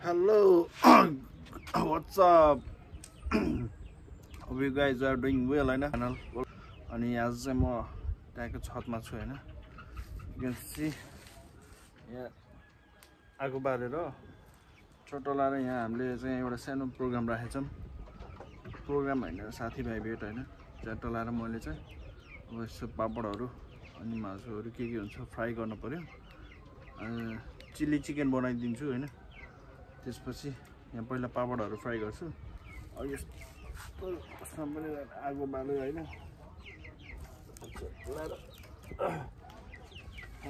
Hello, what's up? Hope you guys are doing well, I know. And as I'm taking shot match, you can see, yeah, I go by the door. Chotolara, yeah, I'm listening to a send program. Program in a Sati by Beta, Chatolara Molita, with Papadoru, and Masu, Riki, and so fry on a podium. Chili chicken bone I didn't do, त्यसपछि यहाँ पहिला पापडहरु fry गर्छु अब यस्तो सामने आगो बाल्यो हैन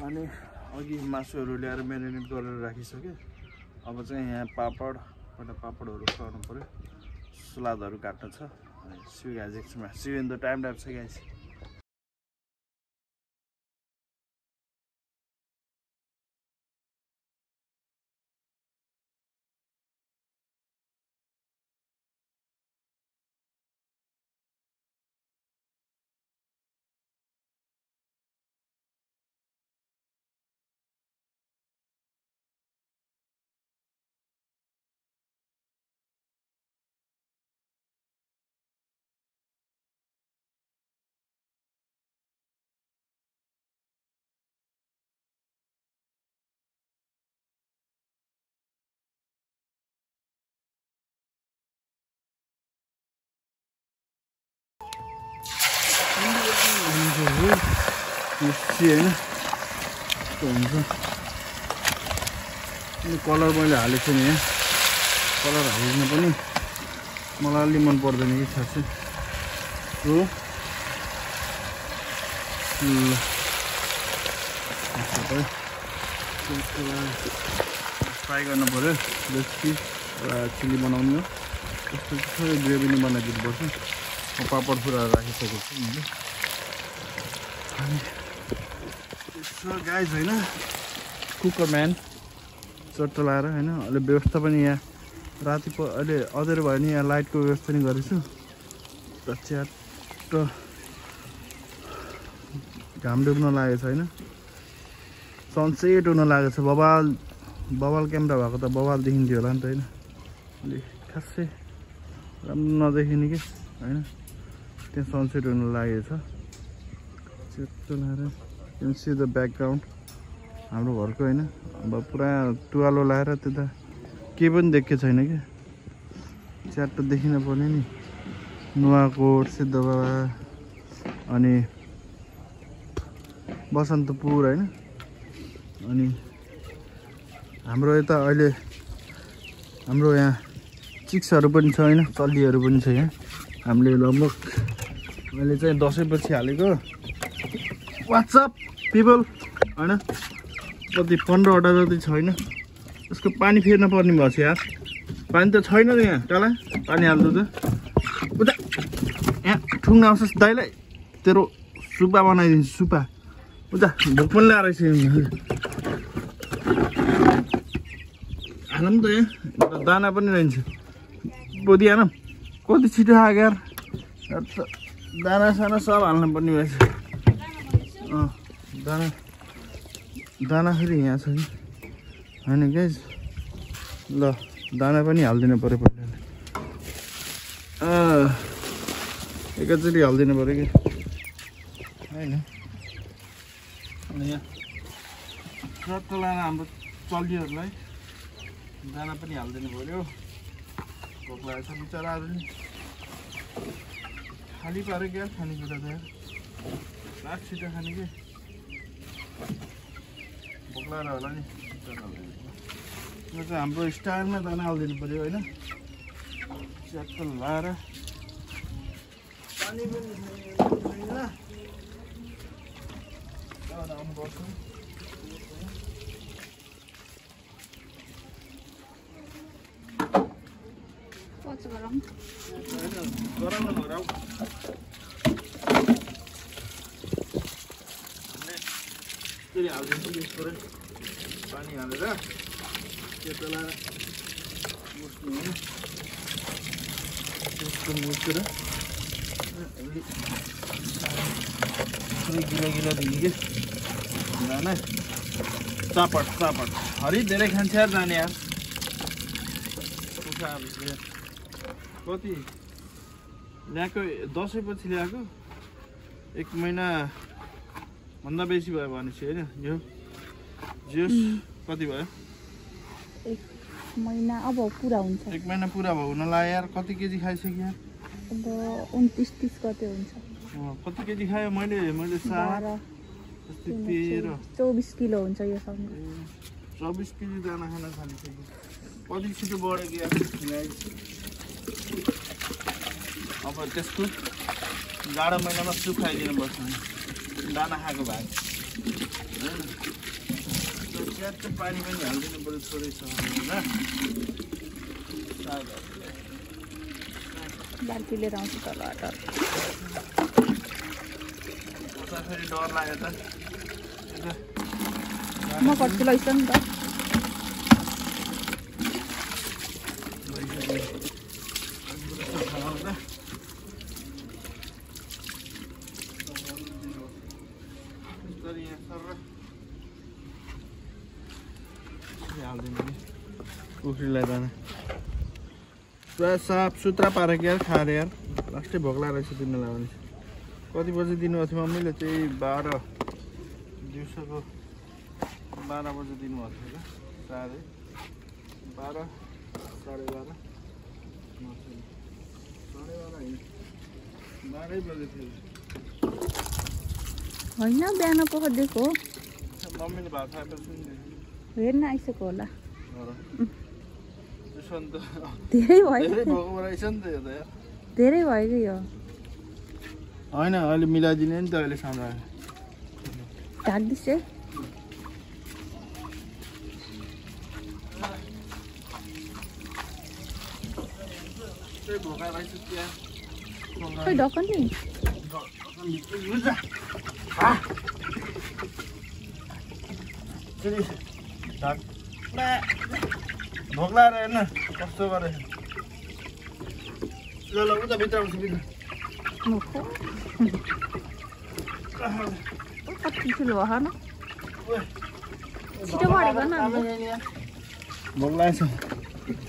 अनि अघि मासुहरु ल्याएर म्यारिनेट गरेर राखिसके अब चाहिँ यहाँ पहिला पापडहरु फ्राउनु पर्यो सलादहरु काट्नु छ अनि सी यु गाइस एकछिनमा see you in the time lapse guys colour मैले हालेको छु नि यहाँ कलर हाल्नु पनि मलाई अलि मन पर्दैन कि खासै हो फ्राई गर्नु पर्यो जस्तै चिली बनाउनु हो त्यस्तो थोरै ग्रेभी नै बनाइदिनु पर्छ म पापड पुराएर राखिसकेको छु मैले So guys, हैन कुकर म्यान चट्ट लाएर हैन अहिले व्यवस्था पनि यहाँ राति अहिले अँध्यारो भयो नि यहाँ लाइटको व्यवस्था पनि गरेछु र च्याट्ट घाम डुब्न लागेको छ हैन सनसेट हुन लागेको छ बवाल क्यामेरा भएको त बवाल देखिन्थ्यो होला नि त हैन अलि खासै राम्रो नदेखिने कि हैन त्यहाँ सनसेट हुन लागेको छ च्याट्ट लाएर You can see the background. हाम्रो घरको हैन अब पुरा टुवालो लाएर त्यता के पनि देखेको छैन के च्याट्ट देखिन पर्ने नि नुवाकोट सिद्धबाबा अनि बसन्तपुर हैन अनि हाम्रो यता अहिले हाम्रो यहाँ चिक्सहरु पनि छ हैन चल्लीहरु पनि छ यहाँ हामीले लगभग अहिले चाहिँ दशैंपछि हालेको What's up, people? हैन कति 15वटा जति छैन यसको पानी फेर्न पर्ने भछ यार पानी त छैन नि यहाँ तला पानी हाल्नु त उता यहाँ ठुङ्ग आउँछ दाइलाई तेरो सुपा बनाइदिन्छु सुपा उता भोक पनि ल्याएर हालम त यहाँ दाना पनि रहन्छ बोदी हालम कति छिटो आयो यार दाना साना सब हाल्नु पर्ने भएछ दाना फेरि यहाँ छ नि हैन गाइस ल दाना पनि हाल्दिनु पर्यो पहिला एकैचोटि हाल्दिनु पर्यो कि हैन अनि यहाँ चट्ट लाएर हाम्रो चल्लीहरूलाई दाना पनि हाल्दिनु पर्यो भोक लागेको छ बिचराहरू नि खाली पार्यो क्या खानेकुरा त लास्ट छिटो खाने कि भोक लागेर होला नि यो चाहिँ हाम्रो स्टाइलमा दाना हालिदिनु पर्यो होइन च्याट्ट लाएर पानी पनि छैन आउनुपर्छ गरम नगराउ फेरि हालिदिन्छु यसको पानी हालेर त्यो लाएर मुस्नु हो त्यसको मुसेर गिला दिने कि दाना चापट हरि धेरै खान्छ यार जाने यार कति ल्याएको दसैँपछि ल्याएको 1 महिना भन्दा बेसी भयो भनेपछि होइन यो जियोस कति भयो 1 महिना अब पुरा हुन्छ 1 महिना पुरा भयो हुन लाग्यो यार कति केजी खाइसक्यो अब 29-30 कति हुन्छ कति केजी खायो मैले 7 24 किलो हुन्छ यो सँग 24 केजी दाना खाना खालिसक्यो कति छिटो बढेको यार अब त्यसको जाडो महिनामा सुकाइदिनु पर्छ दाना खाएको भए च्याट पानी पनि हालिदिनु पर्यो थोरै छ होइन बाल्टी लिएर आउँछ तल फेरि डर लाग्यो त म कट्छु लैछ नि त कुखुरीलाई दाना पुरा साफ सुथरा पारेको यार खाएर यार लास्टै भोक लागेको रहेछ दिनलाई भने कति बजी दिनुभएको थियो मम्मीले चाहिँ 12 दिउँसोको 12 बजी दिनुभएको थियो साढे 12 साढे 12 12 बजे थियो होइन बिहान पख दिएको मम्मीले भात खाएपछि हेर्न आइसक्यो होला धेरै भएको रहेछ नि त यो त यार धेरै भयो कि यो होइन अहिले मिलाइदिने नि त अहिले सामान ढाक्दिस् है खै ढक्कन नि भोक लागेर हेर्न कस्तो गरे ल ल उता भित्र आउँछु भित्र कति ठुलो भयो न छिटो बढेको न भोक लागेछ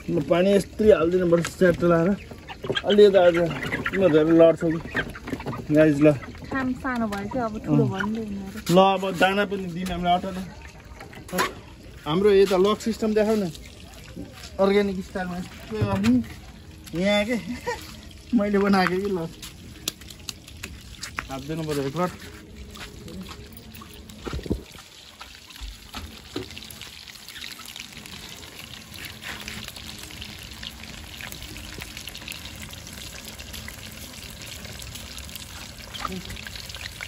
ल पानी यस्तै हालिदिनु पर्छ च्याट लाएर अलि यता आज म धेरै लड्छौ कि गाइज ल खाम सानो भयो कि अब ठुलो भन्दै ल अब दाना पनि दिनु हामीलाई अटाउनु हाम्रो यता लक सिस्टम देखाउ न अर्ग्यानिक स्टाइलमा यहाँ के मैले बनाएको कि ल हालिदिनु पऱ्यो एक लट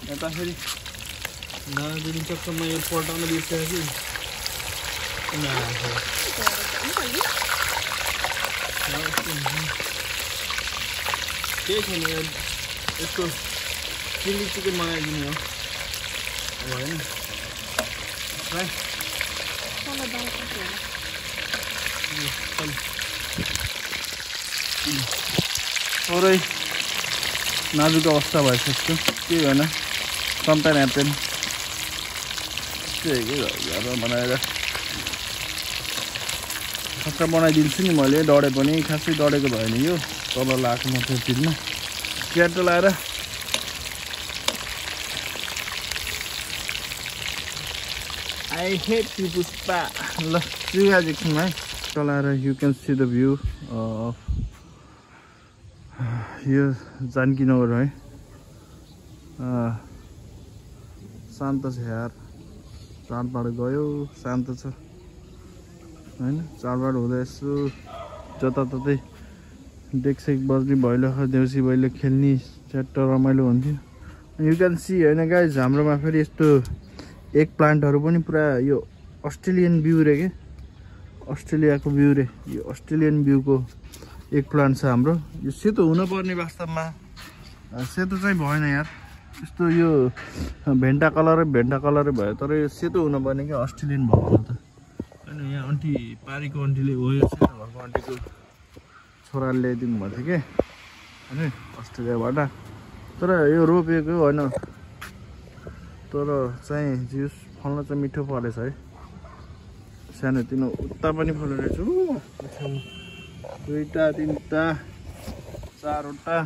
यता फेरि दाना दिनु चक्करमा यो पल्टाउन बिर्सेको कि केही छैन यसको चिल्ली चिकन बनाइदिने हो होइन थोरै नाजुक अवस्था भइसक्यो के भएन समटाइम ह्याप्पन घरमा बनाएर खतरा बनाइदिन्छु नि मैले डढे पनि खासै डढेको भएन यो तल लगाएको मात्रै फिल्डमा क्याटो लाएर आई हेट यु पुष्पा ल आज एकछिन है तल आएर you can see the view of यो जानकीनगर है शान्त छ यार चाडबाड गयो शान्त छ होइन चाडबाड हुँदा यसो जताततै डेकसेक बज्ने भैलो देउसी भैलो खेल्ने च्याट्ट रमाइलो हुन्थ्यो यु क्यान सी होइन गाइज हाम्रोमा फेरि यस्तो एक प्लान्टहरू पनि पुरा यो अस्ट्रेलियन बिउ रे के अस्ट्रेलियाको बिउ रे यो अस्ट्रेलियन बिउको एक प्लान्ट छ हाम्रो यो सेतो हुनुपर्ने वास्तवमा सेतो चाहिँ भएन यार यस्तो यो भेन्टा कलरै भयो तर यो सेतो हुनुपर्ने कि अस्ट्रेलियन भएको त होइन यहाँ आन्टी पारीको आन्टीले हो यो सेतो घरको आन्टीको छोराले ल्याइदिनु भएको थियो कि होइन अस्ट्रेलियाबाट तर यो रोपेको होइन तर चाहिँ जुस फल्न चाहिँ मिठो फलेछ है सानो तिनो उता पनि फल्यो रहेछ दुईटा तीनटा चारवटा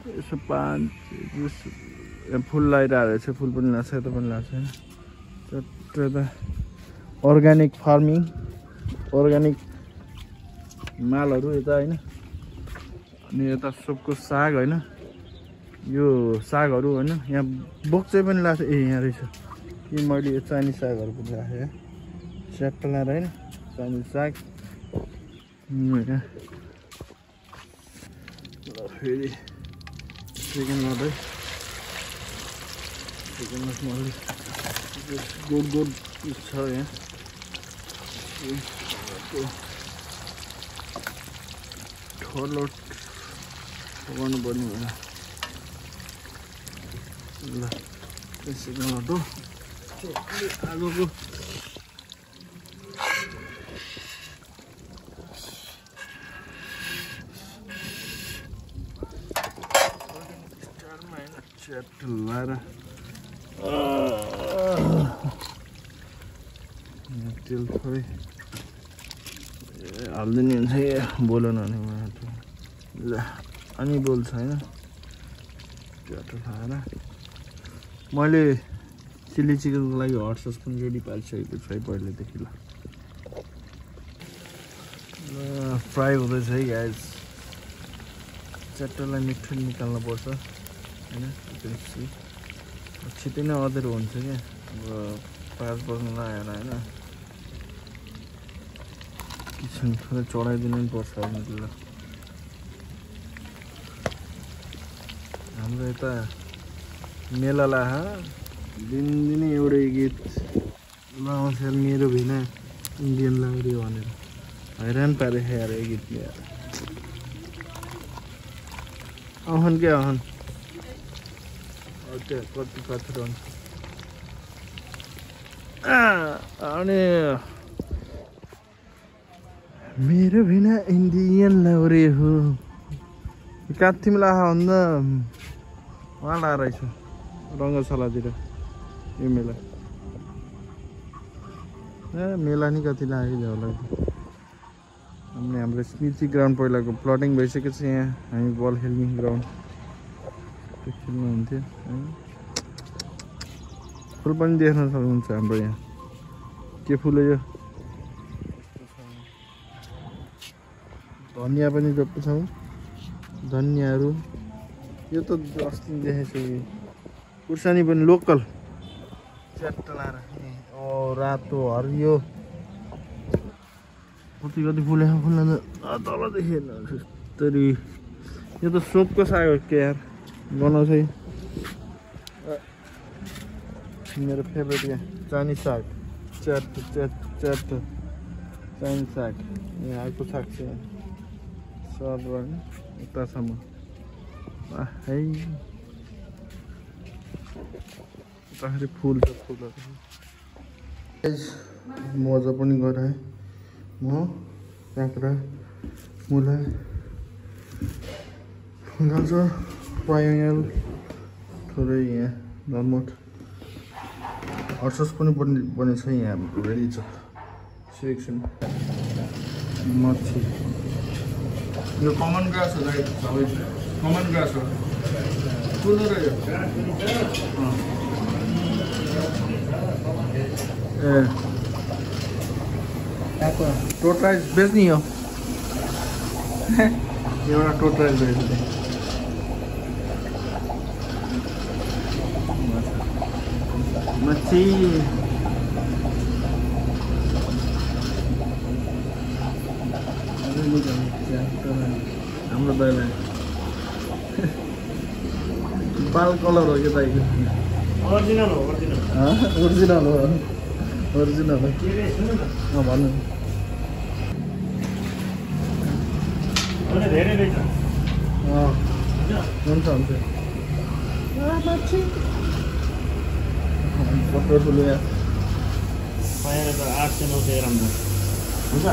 यसो 5 फुल लगाइरहेको रहेछ फुल पनि लाग्छ यता पनि लाग्छ होइन यता अर्ग्यानिक फार्मिङ अर्ग्यानिक मालहरू यता होइन अनि यता सबको साग होइन यो सागहरू होइन यहाँ बोक्चै पनि लाग्छ ए यहाँ रहेछ कि मैले यो चाइनिज सागहरू पनि राखेँ च्याप्ट लाएर होइन चाइनिज साग होइन फेरि सेकेन्ड गर्दै सेकेन्डमा गोड गोड छ यहाँ ठलो गर्नु पर्ने भएन ल सेकेन्ड लटो आगोको च्याप्ट लाएर तेल थोरै हालिदिने हुन्छ बोल्नु भने ल अनि बोल्छ होइन च्याप्ट लाएर मैले चिल्ली चिकनको लागि हट सस पनि रेडी पारिसकेको छु है पहिलेदेखि ल फ्राई हुँदैछ है गाइस च्याप्टलाई मिठो निकाल्नु पर्छ होइन छिटै नै अँधेरो हुन्छ क्या अब 5 बज्नु लागेन होइन किचन थोरै चढाइदिनु पनि पर्छ त्यसलाई हाम्रो यता मेला लाह दिनदिनै एउटै गीत लाउँछ मेरो भिना इन्डियन लाउरी भनेर हैरान पारे यार यो गीतले यार आउन के आउन कति पत्थर अनि मेरो भिना इन्डियन लाउरे हो कात्तिमला भन्दा उहाँ लाएर रहेछ रङ्गशालातिर यो मेला मेला नि कति लाग्यो होला अनि हाम्रो स्मृति ग्राउन्ड पहिलाको प्लटिङ भइसकेको छ यहाँ हामी बल खेल्ने ग्राउन्ड त्यो खेल्नुहुन्थ्यो फुल पनि देख्न सक्नुहुन्छ हाम्रो यहाँ के फुल हो यो धनियाँ पनि रोपेको छौँ धनियाँहरू यो त अस्ति देखेको छु खुर्सानी पनि लोकल च्याट्ट लाएर रातो हरियो कति कति फुलेको फुल्न तलदेखि हेर्नु यो त सोपको साग हो के यार बनाउँछ मेरो फेभरेट यहाँ चाइनिज साग च्याट्ट चाइनिज साग यहाँ अर्को साग छ सब उतासम्म है उताखेरि फुल छ फुलहरू मजा पनि गराएँ म काँक्रा मुला गाजर पाइनएप्पल थोरै यहाँ धनमोट हर्सस पनि बनेछ यहाँ रेडी छ सेक्सन मच्छी यो कमन ग्रास हो सबै कमन ग्रास हो ठुलो रहेछ ए टोटराइज बेच्ने हो एउटा टोटराइज बेच्ने मच्छी हाम्रो दाइलाई बाल कलर हो कि दाइको ओरिजिनल हो भन्नु हुन्छ कत्रो ठुलो यहाँ 800-900 ग्राम हुन्छ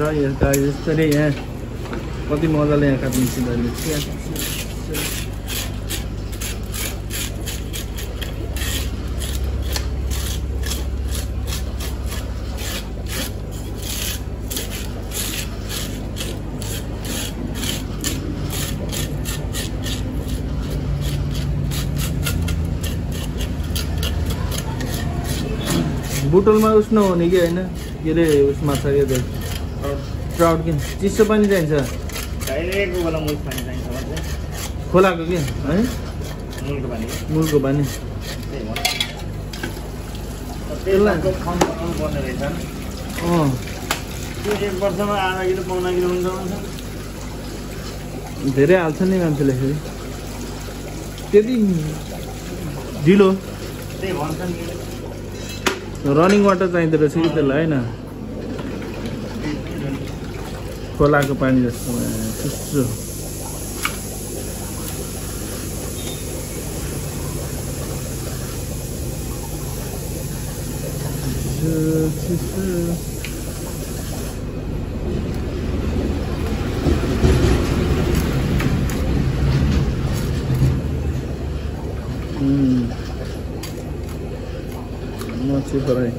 यसरी यहाँ कति मजाले यहाँ काट्नु सिधैले बोतलमा उस्नु हुने कि होइन के अरे उसमा छ यो ट्राउट कि चिसो पनि चाहिन्छ खोलाको कि है मुलको पानी धेरै हाल्छ नि मान्छेले फेरि त्यति ढिलो रनिङ वाटर चाहिँदो रहेछ कि त्यसलाई होइन खोलाको पानी जस्तो चिसो मच्छी fry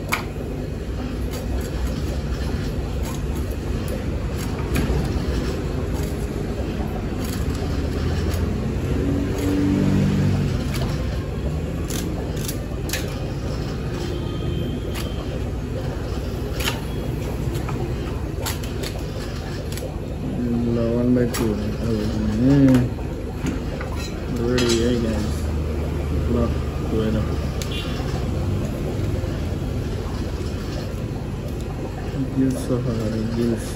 ready, hey guys. Look, right up. Gills of gills.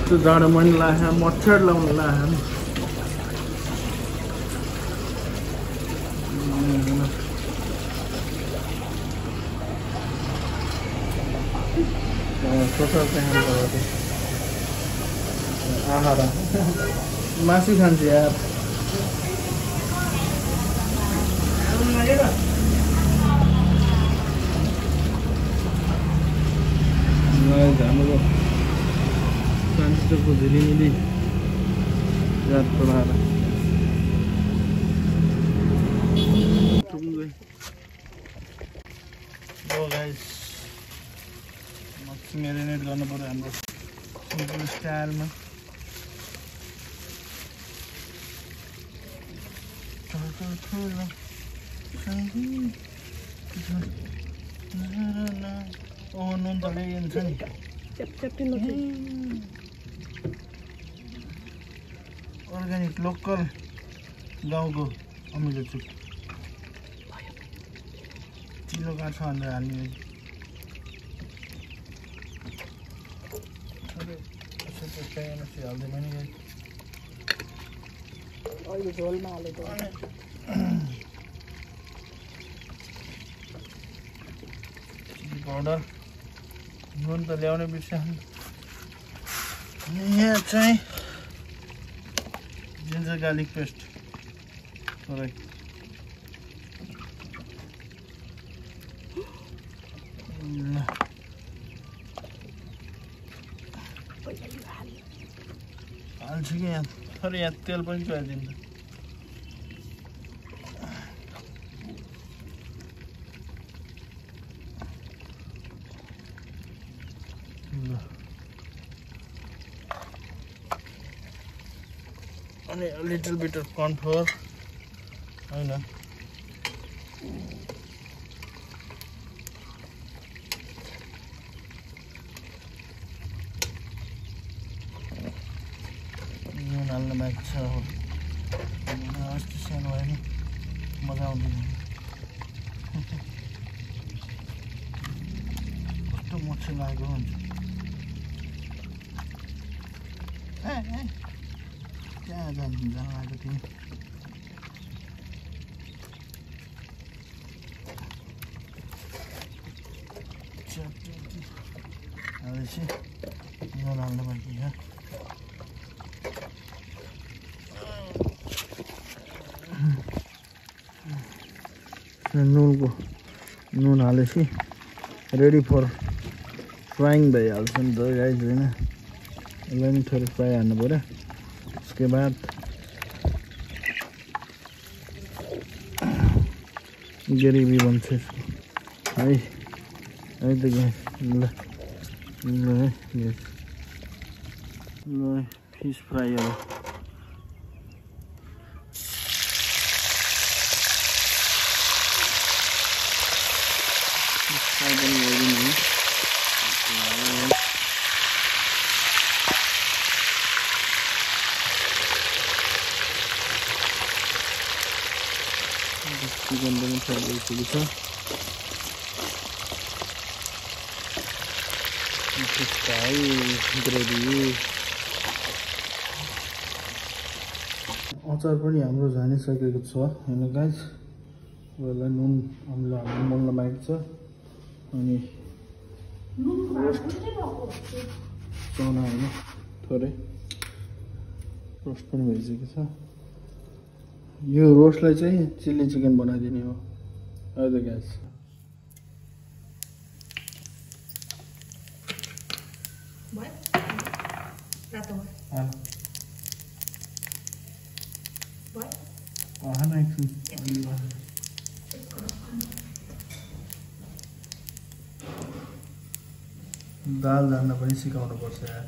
तो ज़्यादा मन ला है मच्छर लाऊं ला है सोशल पे हम करते आहार मासी खान्छ यार हाम्रो शान्तिको झिलिमिली रात पढाएर गाइस मच्छी मेरिनेट गर्नु पर्यो हाम्रो सिम्पल स्टाइलमा नुन त ल्याइन्छ नि अर्ग्यानिक लोकल गाउँको अमिलो चुक चिलो काट्छ भनेर हाल्ने हाल्दैन नि अहिले झोलमा हालेको चिली पाउडर नुन त ल्याउने बिर्स्यो यहाँ चाहिँ जिन्जर गार्लिक पेस्ट करेक्ट हाल्छु कि यहाँ थोरै यहाँ तेल पनि चाहिदिन्छ अनि a little bit of corn flour हैन नुन हाल्न बाँकी छ हो अस्ति सानो भयो नि मजा आउँदैन कस्तो मच्छर लागेको हुन्छ क्या जान लागेको थियो हालेपछि नुन हाल्नु बाँकी छ नुन हालेपछि रेडी फर फ्राइङ भइहाल्छ नि त गाइस होइन यसलाई नि थोरै फ्राई हाल्नु पऱ्यो उसके बाद ग्रेभी बन्छ यसको है त गाइस ल फिस फ्राई हो चिकन पनि फ्राई भइसकेको छ ग्रेभी अचार पनि हाम्रो झानिसकेको छ होइन गाइस यसलाई नुन हामीले हाल्नु मन लागेको छ अनि चना होइन थोरै रोस्ट पनि भइसकेको छ यो रोस्टलाई चाहिँ चिल्ली चिकन बनाइदिने हो है त गाइस दाल जान्न पनि सिकाउनु पर्छ यार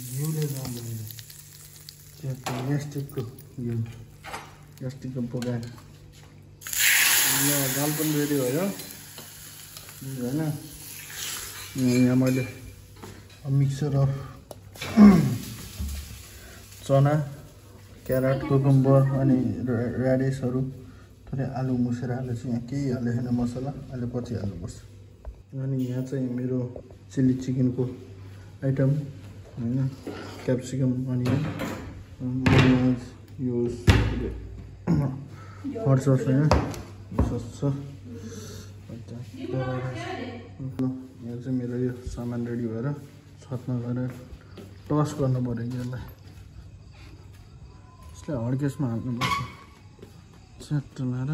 घिउले जान्दैन ग्यास्ट्रिकको पकाएर ल दाल पनि रेडी भयो होइन यहाँ मैले मिक्सर अफ चना क्यारेट कुकुम्बर अनि ऱ्याडिसहरू थोरै आलु मुसेर हालेर चाहिँ यहाँ केही हाले छैन मसला अहिले पछि हाल्नुपर्छ अनि यहाँ चाहिँ मेरो चिल्ली चिकनको आइटम होइन क्याप्सिकम अनियन यो हट सस होइन सस छ यहाँ चाहिँ मेरो यो सामान रेडी भएर छतमा गएर टस गर्नु पऱ्यो कि यसलाई यसलाई हड्केसमा हाल्नुपर्छ च्याट्ट लाएर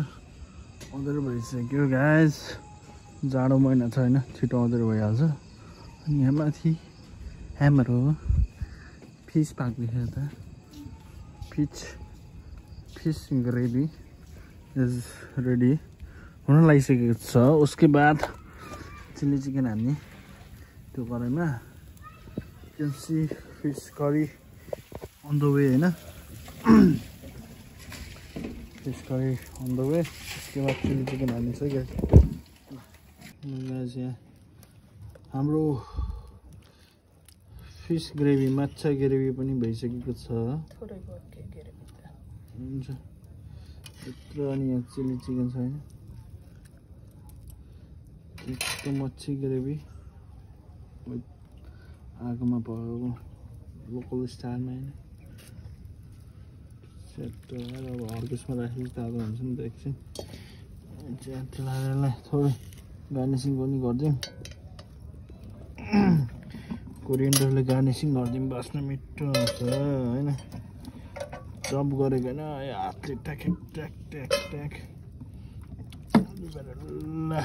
अँधेरो भइसक्यो गाइस जाडो महिना छ होइन छिटो अँधेरो भइहाल्छ अनि यहाँ माथि हाम्रो फिस पाक्दैछ त फिस ग्रेभी इज रेडी हुन लागिसकेको छ उसके बाद चिल्ली चिकन हाल्ने त्यो कराईमा sea fish curry on the way होइन fish curry on the way उसके बाद चिल्ली चिकन हाल्ने छ क्या यहाँ हाम्रो फिस ग्रेभी माछा ग्रेभी पनि भइसकेको छ हुन्छ यत्रो अनि यहाँ चिल्ली चिकन छ होइन यस्तो मच्छी ग्रेभी आगोमा भयो लोकल स्टाइलमा होइन सेट अब हर्केसमा राखेपछि तातो हुन्छ नि त एकछिन च्याट लगाएर यसलाई थोरै गार्निसिङ पनि गरिदिउँ कोरिएन्डरले गार्निसिङ गरिदिउँ बास्न मिठो हुन्छ होइन चप गरेको होइन हातले ट्याक ट्याक ट्याक ट्याक ल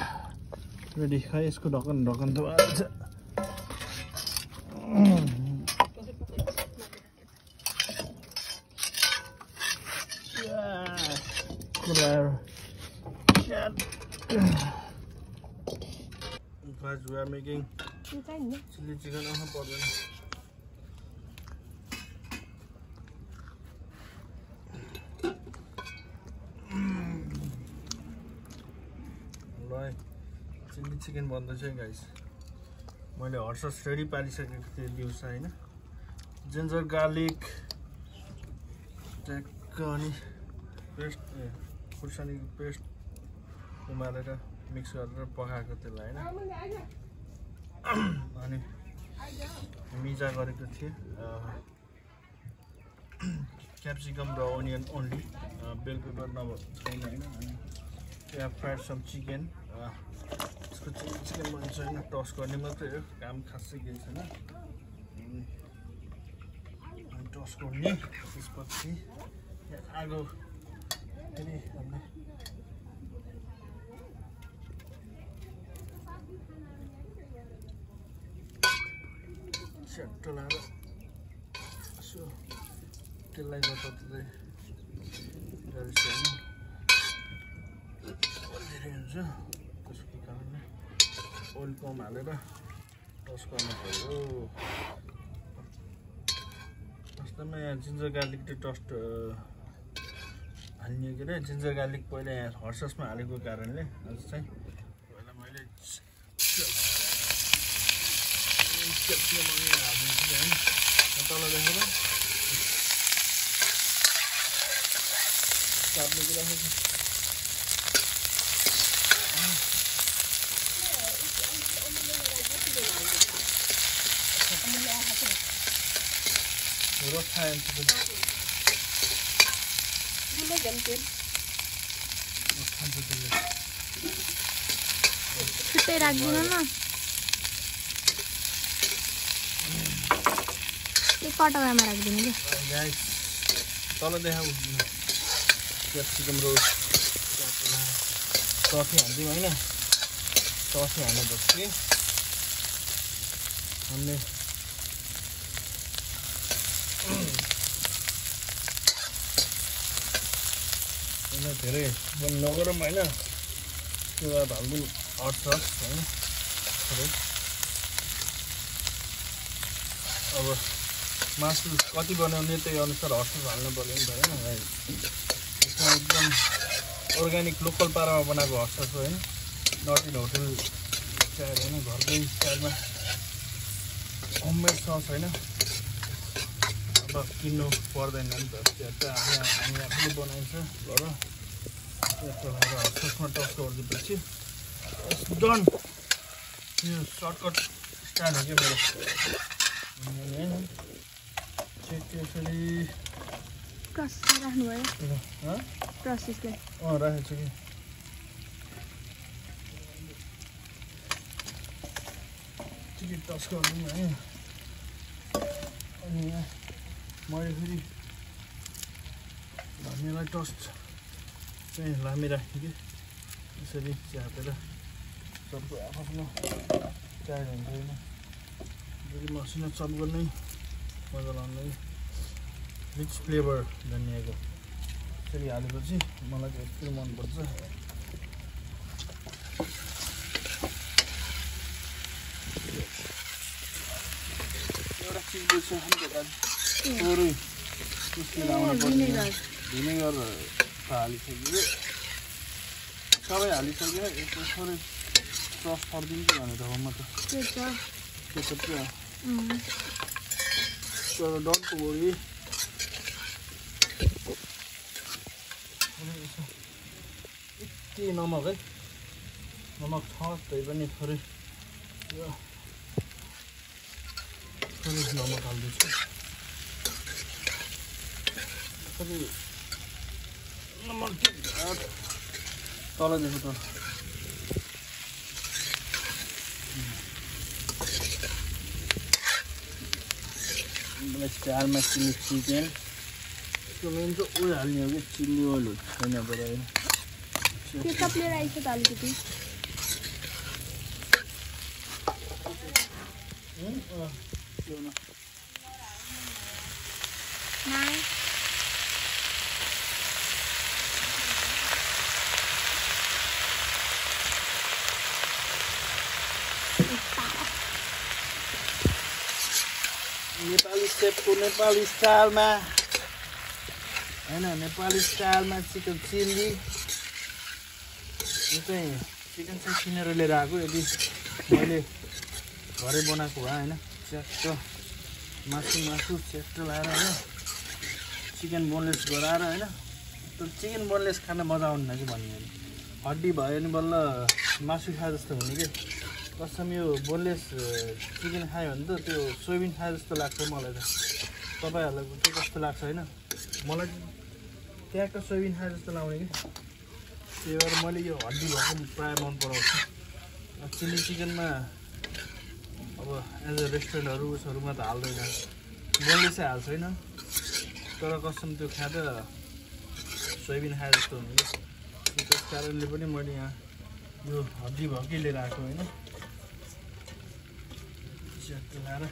रेडी खै यसको ढकन त हाल्छ Guys, we are making chili chicken on a pot. Right, chili chicken बन्दैछ guys. मैले हट सस रेडी पारिसकेको थिएँ दिउँसो हैन जिन्जर गार्लिक ट्याक्क अनि पेस्ट खुर्सानीको पेस्ट उमालेर मिक्स गरेर पकाएको त्यसलाई हैन अनि मिजा गरेको थिएँ क्याप्सिकम र अनियन ओन्ली बेल पेपर नभए छैन हैन अनि यहाँ फ्राइड सम चिकन यसको चिकन पनि छैन टस गर्ने मात्रै हो काम खासै केही छैन टस गर्ने त्यसपछि आगो फेरि हामीले च्याट्टो लाएर यसो त्यसलाई जताततै गालिस होइन धेरै हुन्छ त्यसको कारणले ओइल कम हालेर टस गर्नु पर्यो वास्तवमा यहाँ जिन्जर गार्लिक चाहिँ टस्ट हाल्ने के अरे जिन्जर गार्लिक पहिला यहाँ हट ससमा हालेको कारणले आज चाहिँ पहिला मैले क्याप्सिकम हालिदिन्छु है तल देखेर काट्ने कुरा रोज खान्छ छुट्टै राख्दिनु न त्यो कटौरामा राख्दिनु क्या तल देखा क्याप्सिकम रोज टफी हाल्दिउँ होइन टफी हाल्नेपछि हामीले धेरै बन्द नगरौँ होइन त्यो बाद हाल्दिउँ हट सस होइन अब मासु कति बनाउने त्यही अनुसार हट सस हाल्नु पर्यो नि त होइन यसमा एकदम अर्ग्यानिक लोकल पारामा बनाएको हट सस हो होइन नट इन होटल स्टाइल होइन घरकै स्टाइलमा होममेड सस होइन अब किन्नु पर्दैन नि त त्यो चाहिँ हामी आफूले बनाइन्छ घर त्यसो भएर हट ससमा टस गरिदिएपछि डन यो सर्टकट स्टाइल हो क्या मेरो त्यसरी प्रोसेसमा राख्नुभयो प्रोसेसलाई राखेको छु कि चिकन टस गरिदिउँ है अनि यहाँ मैले फेरि धनियाँलाई टस्ट चाहिँ लामी राखेँ कि यसरी च्यापेर सबको आफ्नो चाहेको हुन्छ होइन फेरि मसिनो चप गर्नै मजा लाउने रिच फ्लेभर धनियाँको यसरी हालेपछि मलाई चाहिँ यस्तो मनपर्छ एउटा चिज बुझ्छ भिनेगर हालिसक्यो सबै हालिसक्यो यसो थोरै सस थरिदिन्छु भनेर हो म त केचप चाहिँ तर डन्ट वरी यति नमक है नमक छ त्यही पनि थोरै नमक हाल्दैछु नमक तलदेखि त स्टाइलमा चिल्ली चिकन त्यो मेन चाहिँ ओइल हाल्ने हो कि चिल्ली ओइल छैन पर होइन केचप लिएर आइछ त अलिकति नेपाली सेपको नेपाली स्टाइलमा होइन नेपाली स्टाइलमा चिकन चिल्ली यो चाहिँ चिकन चाहिँ किनेर लिएर आएको यदि मैले घरै बनाएको भए होइन च्याट्टो मासु च्याट्टो लगाएर होइन चिकन बोनलेस गराएर होइन त्यो चिकन बोनलेस खान मजा आउँदैन कि भन्ने हड्डी भयो भने बल्ल मासु खाए जस्तो हुने कि कसम यो बोनलेस चिकन खायो भने त त्यो सोयाबिन खाए जस्तो लाग्छ मलाई त तपाईँहरूलाई चाहिँ कस्तो लाग्छ होइन मलाई त्यहाँको सोयाबिन खाए जस्तो लाउने कि त्यही भएर मैले यो हड्डी भएको प्रायः मन पराउँछु चिल्ली चिकनमा अब एज अ रेस्टुरेन्टहरू उसहरूमा त हाल्दैन बोनलेसै हाल्छ होइन तर कसम त्यो खाँदा सोयाबिन खाए जस्तो हुने कि त्यस कारणले पनि मैले यहाँ यो हड्डी भएकै लिएर आएको होइन च्याट्टो लाएर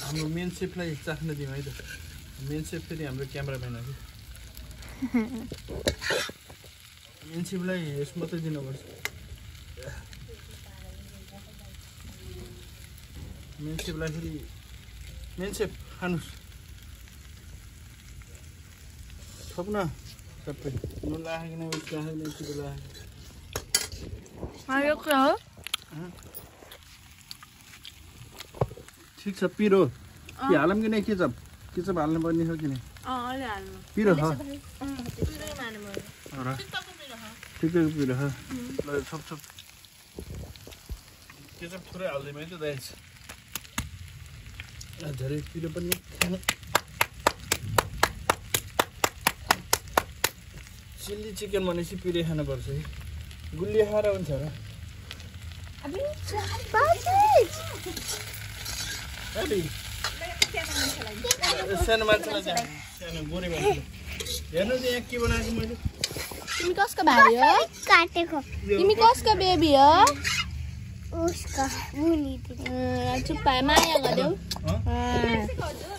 हाम्रो मेन सेफलाई चाख्न दिउँ है त मेन सेफ फेरि हाम्रो क्यामेराम्यान हो कि मेन सेफलाई यस मात्रै दिनुपर्छ मेन सेफलाई फेरि मेन सेफ खानुहोस् थप्न सबै नुन राखेको उस राखेको यति राखेको ठिक छ पिरो कि हालौँ कि नै केचप हाल्नु पर्ने हो कि नै पिरो छ ठिकैको पिरो छ ल छोप केचप थोरै हाल्दैमा है त दाइ धेरै पिरो पनि खाने चिल्ली चिकन भनेपछि पिरो खानुपर्छ है गुलियो खाएर हुन्छ र सानो मान्छेलाई चाहिँ सानो गोरे मान्छे हेर्नु चाहिँ यहाँ के बनाएको मैले तिमी कसको भाइ हो काटेको तिमी कसको बेबी हो उसको मुनि चुप्पा माया गर्देऊ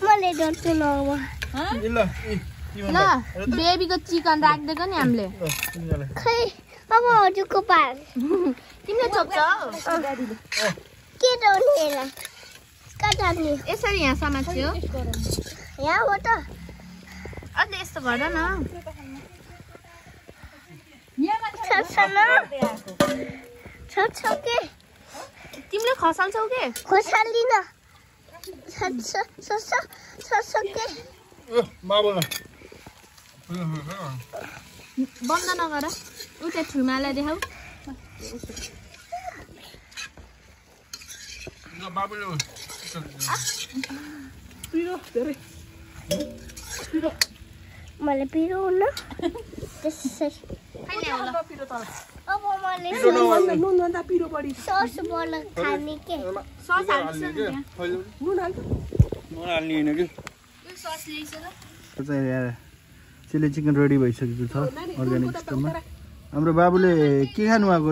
मैले डट्छु न ल बेबीको चिकन राख्दिएको नि हामीले खै अब हजुरको पाल तिमीले छोप्छौ के डोनेला कताले यसरी यहाँ समात्यो यहाँ हो त अझ यस्तो गर न तिमीले खसाल्छौ के खसाल्दिन बन्द नगर उता ठुलमालाई देखाऊ मलाई पिरो हुन अब मैले नुनभन्दा पिरो बढी सस बनाएर खाने के सस हाल्छ नुन हाल्ने होइन कि सस ल्याइछ र चिल्ली चिकन रेडी भइसकेको छ अर्ग्यानिक स्टोरमा हाम्रो बाबुले के खानु भएको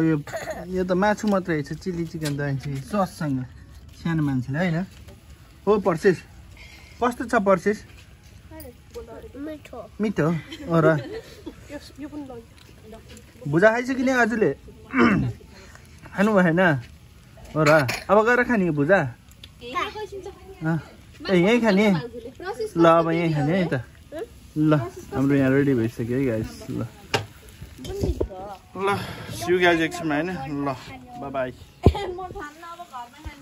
यो त मासु मात्रै रहेछ चिल्ली चिकन त सससँग सानो मान्छेले होइन हो पर्सेस कस्तो छ पर्सेस मिठो हो र भुजा खाइसक्यो नि हजुरले खानु भएन हो र अब गएर खाने भुजा ए यहीँ खाने ल अब यहीँ खाने है त ल हाम्रो यहाँ रेडी भइसक्यो है गाइस ल सिउ गाइस एकछिनमा होइन ल बाई